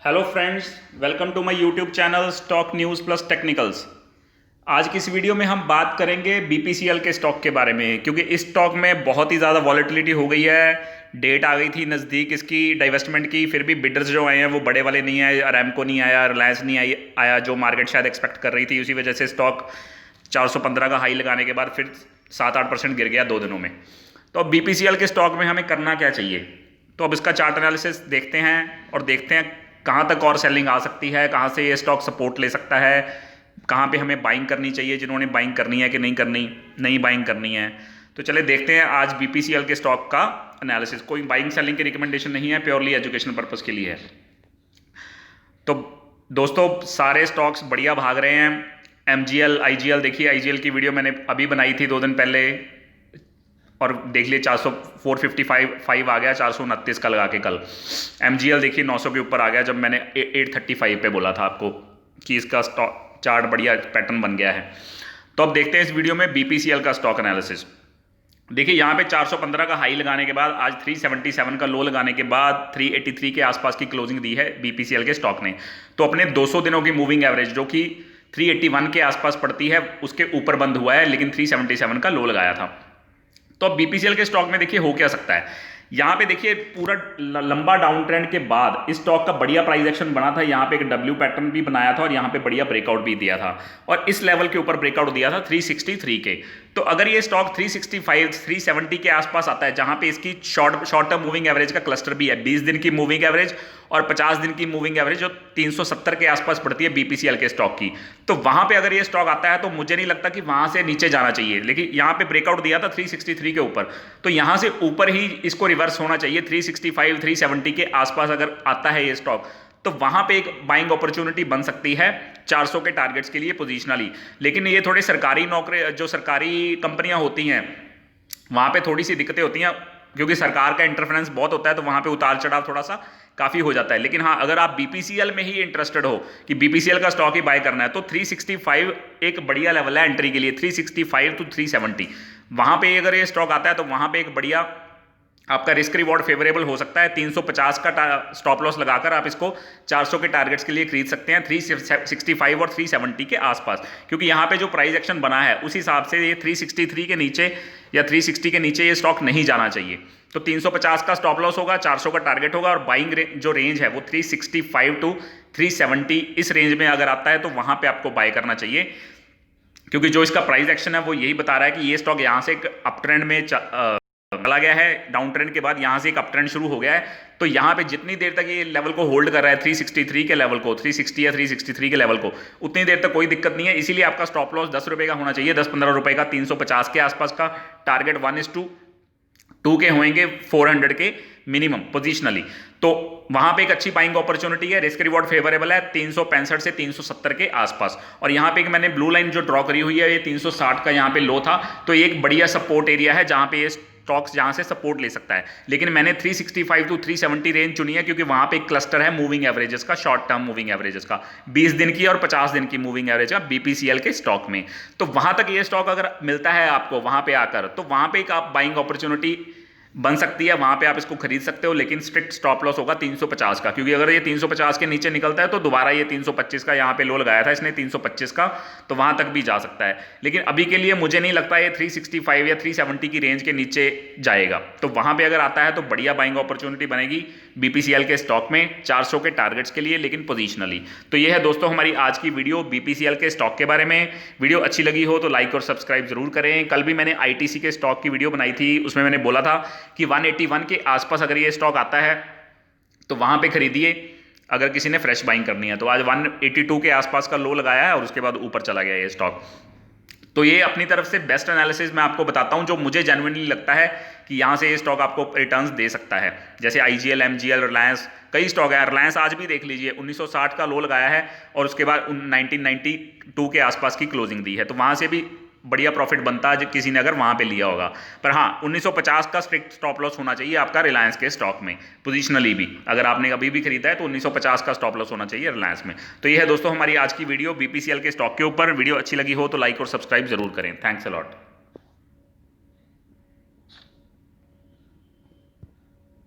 Hello friends, welcome to my YouTube channel stock news plus technicals. आज की इस video में हम बात करेंगे बीपीसीएल के स्टॉक के बारे में, क्योंकि इस स्टॉक में बहुत ही ज़्यादा वॉलेटिलिटी हो गई है। डेट आ गई थी नज़दीक इसकी डाइवेस्टमेंट की, फिर भी बिडर्स जो आए हैं वो बड़े वाले नहीं आए। अरामको नहीं आया, रिलायंस नहीं आया जो मार्केट शायद एक्सपेक्ट कर रही थी। उसी वजह से स्टॉक 415 का हाई लगाने के बाद फिर 7-8% गिर गया 2 दिनों में। तो अब बीपीसीएल के स्टॉक में हमें करना क्या चाहिए? तो अब इसका चार्ट एनालिसिस देखते हैं और देखते हैं कहाँ तक और सेलिंग आ सकती है, कहाँ से ये स्टॉक सपोर्ट ले सकता है, कहाँ पे हमें बाइंग करनी चाहिए, जिन्होंने बाइंग करनी है कि नहीं बाइंग करनी है। तो चले देखते हैं आज बीपीसीएल के स्टॉक का एनालिसिस। कोई बाइंग सेलिंग की रिकमेंडेशन नहीं है, प्योरली एजुकेशन पर्पस के लिए है। तो दोस्तों सारे स्टॉक्स बढ़िया भाग रहे हैं। एमजीएल, आईजीएल देखिए, आईजीएल की वीडियो मैंने अभी बनाई थी 2 दिन पहले और देख लिए 455 आ गया 429 का लगा के कल। एमजीएल देखिए 900 के ऊपर आ गया जब मैंने 835 पे बोला था आपको कि इसका स्टॉक चार्ट बढ़िया पैटर्न बन गया है। तो अब देखते हैं इस वीडियो में बीपीसीएल का स्टॉक एनालिसिस। देखिए यहाँ पे 415 का हाई लगाने के बाद आज 377 का लो लगाने के बाद 383 के आसपास की क्लोजिंग दी है बीपीसीएल के स्टॉक ने। तो अपने 200 दिनों की मूविंग एवरेज जो कि 381 के आसपास पड़ती है उसके ऊपर बंद हुआ है, लेकिन 377 का लो लगाया था। तो अब बीपीसीएल के स्टॉक में देखिए हो क्या सकता है। यहाँ पे देखिए पूरा लंबा डाउन ट्रेंड के बाद इस स्टॉक का बढ़िया प्राइस एक्शन बना था। यहाँ पे एक डब्ल्यू पैटर्न भी बनाया था और यहाँ पे बढ़िया ब्रेकआउट भी दिया था और इस लेवल के ऊपर ब्रेकआउट दिया था 363 के। तो अगर ये स्टॉक 365 370 के आसपास आता है, जहाँ पे इसकी शॉर्ट टर्म मूविंग एवरेज का क्लस्टर भी है, 20 दिन की मूविंग एवरेज और 50 दिन की मूविंग एवरेज जो 370 के आसपास पड़ती है बीपीसीएल के स्टॉक की, तो वहां पे अगर ये स्टॉक आता है तो मुझे नहीं लगता कि वहां से नीचे जाना चाहिए। लेकिन यहाँ पे ब्रेकआउट दिया था 363 के ऊपर, तो यहां से ऊपर ही इसको रिवर्स होना चाहिए। 365 370 के आसपास अगर आता है ये स्टॉक तो वहां पे एक बाइंग अपॉर्चुनिटी बन सकती है 400 के टारगेट्स के लिए पोजीशनली। लेकिन ये थोड़े सरकारी नौकरी जो सरकारी कंपनियां होती हैं वहां पे थोड़ी सी दिक्कतें होती हैं, क्योंकि सरकार का इंटरफेरेंस बहुत होता है, तो वहां पे उतार चढ़ाव थोड़ा सा काफी हो जाता है। लेकिन हाँ, अगर आप बीपीसीएल में ही इंटरेस्टेड हो कि बीपीसीएल का स्टॉक ही बाय करना है तो 365 एक बढ़िया लेवल है एंट्री के लिए। 365 to 370 वहां पे अगर ये स्टॉक आता है तो वहां पे एक बढ़िया आपका रिस्क रिवॉर्ड फेवरेबल हो सकता है। 350 का स्टॉप लॉस लगाकर आप इसको 400 के टारगेट्स के लिए खरीद सकते हैं 365 और 370 के आसपास, क्योंकि यहाँ पे जो प्राइस एक्शन बना है उस हिसाब से ये 363 के नीचे या 360 के नीचे ये स्टॉक नहीं जाना चाहिए। तो 350 का स्टॉप लॉस होगा, 400 का टारगेट होगा और बाइंग जो रेंज है वो 365 to 370 इस रेंज में अगर आता है तो वहां पे आपको बाय करना चाहिए, क्योंकि जो इसका प्राइस एक्शन है वो यही बता रहा है कि ये स्टॉक यहाँ से एक अप ट्रेंड में चला गया है। डाउन ट्रेंड के बाद यहां से एक अप ट्रेंड शुरू हो गया है, तो यहां पे जितनी देर तक ये लेवल को होल्ड कर रहा है 363 के लेवल को, 360 या 363 के लेवल को, उतनी देर तक कोई दिक्कत नहीं है। इसीलिए आपका स्टॉप लॉस 10 रुपए का होना चाहिए, 10-15 रुपए का। 350 के आसपास का टारगेट 1:2 के होंगे, 400 के मिनिमम पोजिशनली। तो वहां पे एक अच्छी बाइंग अपॉर्चुनिटी है, रिस्क रिवॉर्ड फेवरेबल है 365 से 370 के आसपास। और यहां पे एक मैंने ब्लू लाइन जो ड्रॉ करी हुई है ये 360 का यहाँ पे लो था, तो ये एक बढ़िया सपोर्ट एरिया है जहां पे ये स्टॉक्स जहां से सपोर्ट ले सकता है। लेकिन मैंने 365 to 370 रेंज चुनी है क्योंकि वहां पे एक क्लस्टर है मूविंग एवरेजेस का, शॉर्ट टर्म मूविंग एवरेजेस का, 20 दिन की और 50 दिन की मूविंग एवरेज का बीपीसीएल के स्टॉक में। तो वहां तक ये स्टॉक अगर मिलता है आपको वहां पे आकर, तो वहां पे एक आप बाइंग अपॉर्चुनिटी बन सकती है, वहां पे आप इसको खरीद सकते हो। लेकिन स्ट्रिक्ट स्टॉप लॉस होगा 350 का, क्योंकि अगर ये 350 के नीचे निकलता है तो दोबारा ये 325 का यहाँ पे लो लगाया था इसने 325 का, तो वहां तक भी जा सकता है। लेकिन अभी के लिए मुझे नहीं लगता ये 365 या 370 की रेंज के नीचे जाएगा। तो वहां पे अगर आता है तो बढ़िया बाइंग अपॉर्चुनिटी बनेगी बीपीसीएल के स्टॉक में 400 के टारगेट्स के लिए, लेकिन पोजिशनली। तो ये है दोस्तों हमारी आज की वीडियो बीपीसीएल के स्टॉक के बारे में। वीडियो अच्छी लगी हो तो लाइक और सब्सक्राइब जरूर करें। कल भी मैंने आईटीसी के स्टॉक की वीडियो बनाई थी, उसमें मैंने बोला था कि 181 के आसपास अगर ये स्टॉक आता है तो वहां पे खरीदिए अगर किसी ने फ्रेश बाइंग करनी है। तो आज 182 के आसपास का लो लगाया है और उसके बाद ऊपर चला गया ये स्टॉक। तो ये अपनी तरफ से बेस्ट एनालिसिस मैं आपको बताता हूं जो मुझे जेन्युइनली लगता है कि यहां से ये स्टॉक आपको रिटर्न्स दे सकता है। जैसे आईजीएल, एमजीएल, रिलायंस, कई स्टॉक है। रिलायंस आज भी देख लीजिए 1960 का लो लगाया है और उसके बाद 1992 के आसपास की क्लोजिंग दी है, तो वहां से भी बढ़िया प्रॉफिट बनता है किसी ने अगर वहां पे लिया होगा। पर हाँ, 1950 का स्ट्रिक्ट स्टॉप लॉस होना चाहिए आपका रिलायंस के स्टॉक में, पोजिशनली भी अगर आपने अभी भी खरीदा है तो 1950 का स्टॉप लॉस होना चाहिए रिलायंस में। तो ये है दोस्तों हमारी आज की वीडियो बीपीसीएल के स्टॉक के ऊपर। वीडियो अच्छी लगी हो तो लाइक और सब्सक्राइब जरूर करें। Thanks a lot.